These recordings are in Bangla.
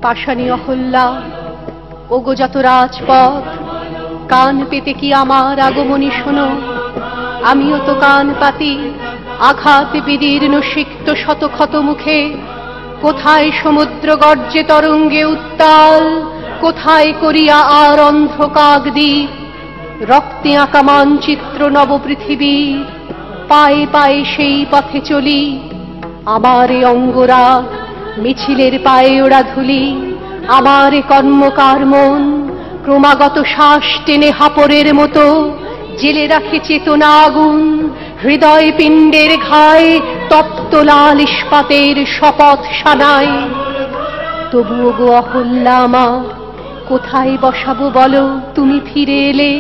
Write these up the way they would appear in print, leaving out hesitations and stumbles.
পাষাণী অহল্যা ওগো যত রাজপথ, কান পেতে কি আমার আগমনী শোনো। আমিও তো কান পাতি আঘাত বিদীর্ণ সিক্ত শতক্ষত মুখে। কোথায় সমুদ্র গর্জে তরঙ্গে উত্তাল, কোথায় করিয়া আর অন্ধ্র কাকদ্বীপ। রক্তে আঁকা মানচিত্র নবপৃথিবীর, পায়ে পায়ে সেই পথে চলি। আমার এ অঙ্গরাগ মিছিলের পায়ে ওড়া ধুলি, আমার এ কর্মকার মন ক্রমাগত শ্বাস টেনে হাপরের মতো জেলে রাখে চেতনা আগুন। হৃদয় পিণ্ডের ঘায়ে তপ্ত লাল ইস্পাতের শপথ সানায়। তবুও গো অহল্যা আমার, কোথায় বসাবো বলো তুমি ফিরে এলে।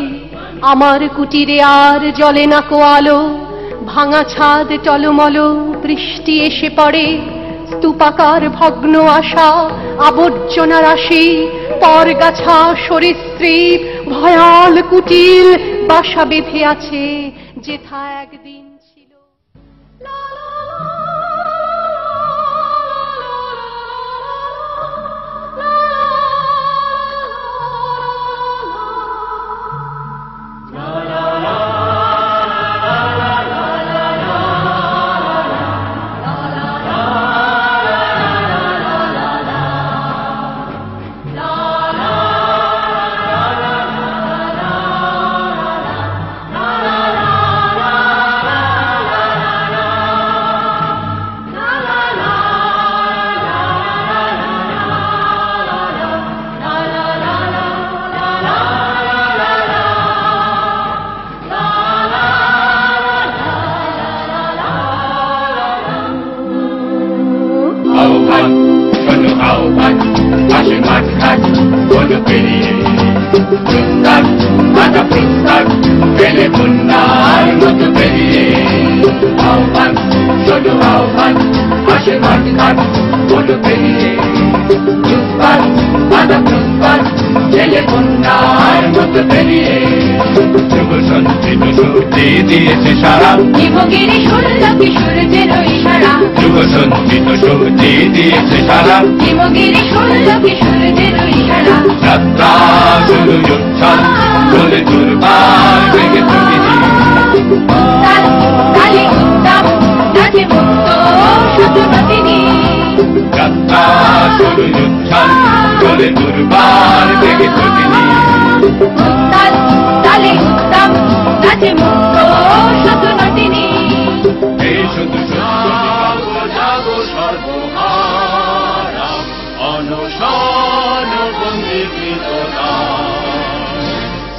আমার কুটিরে আর জ্বলে না কো আলো, ভাঙা ছাদ টলমল বৃষ্টি এসে পড়ে। স্তূপাকার ভগ্ন আশা আবর্জনা রাশি, পরগাছা সরীসৃপ ভয়াল কুটিল বাসা বেঁধে আছে যেথা একদিন ছিল। দিয়েছে সারা জীবগিরি সূর্য কিশোরদের ইশারা। যুগ সঞ্চিত শক্তি দিয়েছে সারা জীবগিরি সূর্য কিশোরদের ইশারা। যাত্রা শুরু উচ্ছ্বাস চলে দুর্বার বেগে প্রতিদিন। কালে উত্তম নাচে মুক্ত শতনতিনী। যাত্রা শুরু উচ্ছ্বাস চলে দুর্বার বেগে প্রতিদিন। কালে উত্তম নাচে মুক্ত শতনতিনী। এই শুধু যাবো সর্বহারা অনশন বন্দিকৃততা।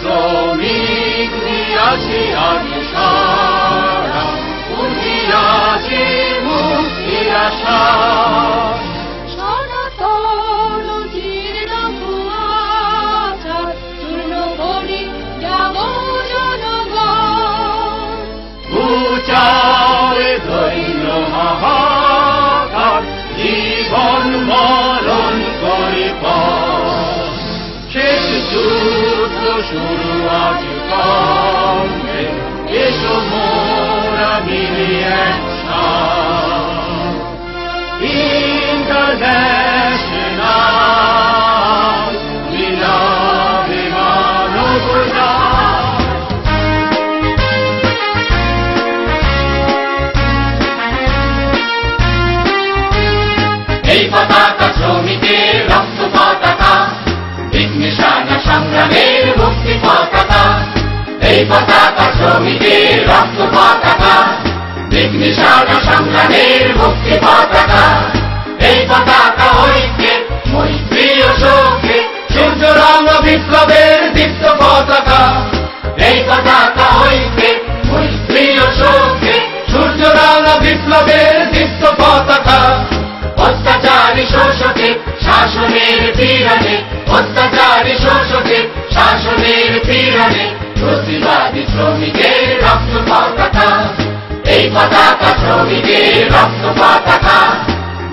শ্রমিক দিয়াছে আগে সারা, উঠিয়াছে মুক্তির আশা। জীবন মরণ করে শেষ যুদ্ধ শুরু আজ কমবে। এসো মোরা মিলে একসাথে ইন্টারন্যাশনাল মিলাবে মানবতা। এই পতাকা শ্রমিকের রক্ত পতাকা, বিঘ্নেশানা সংগ্রামের মুক্তি পতাকা। এই পতাকা শ্রমিকের রক্ত পতাকা, বিঘ্নেশানা সংগ্রামের মুক্তি পতাকা। এই পতাকা ঐক্যের মৈত্রী ও শোকে, সূর্য রঙ বিপ্লবের দীপ্ত পতাকা। এই পতাকা ঐক্যের মৈত্রী ও শোকে, সূর্য রঙ বিপ্লবের দীপ্ত পতাকা। অত্যাচারী শোষকে শাসনের পীড়নে, অত্যাচারী শোষকে শাসনের পীড়নে, প্রতিবাদী শ্রমিকের রক্ত পতাকা। এই পতাকা শ্রমিকের রক্ত পতাকা,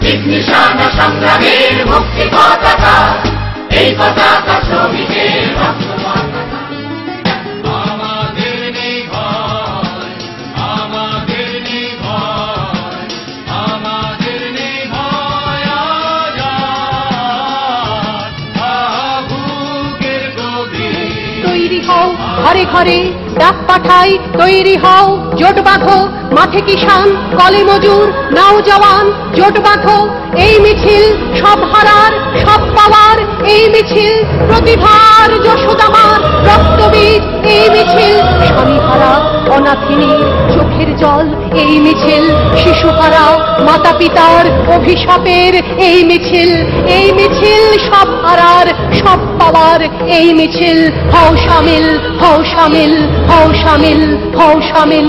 দিক নিশানা সংগ্রামের মুক্তি পতাকা, এই পতাকা শ্রমিকের রক্ত পতাকা। আমাদের নেই ভয়, আমাদের নেই ভয়, আমাদের নেই ভয় আজাদ, বুকের গভীর। তৈরি হও ঘরে ঘরে ডাক পাঠাই, তৈরি হও জোট বাঁধো, মাঠে কিষান কলে মজুর নাও জওয়ান জোট বাঁধো। এই মিছিল সব হারার সব পাওয়ার, এই মিছিল প্রতিভার যশোদামার রক্তবীজ, এই মিছিল স্বামী হারা অনাথিনীর চোখের জল, এই মিছিল শিশু হারা মাতা পিতার অভিশাপের, এই মিছিল, এই মিছিল সব হারার সব পাওয়ার, এই মিছিল হও শামিল, হও শামিল, হও শামিল, হও শামিল।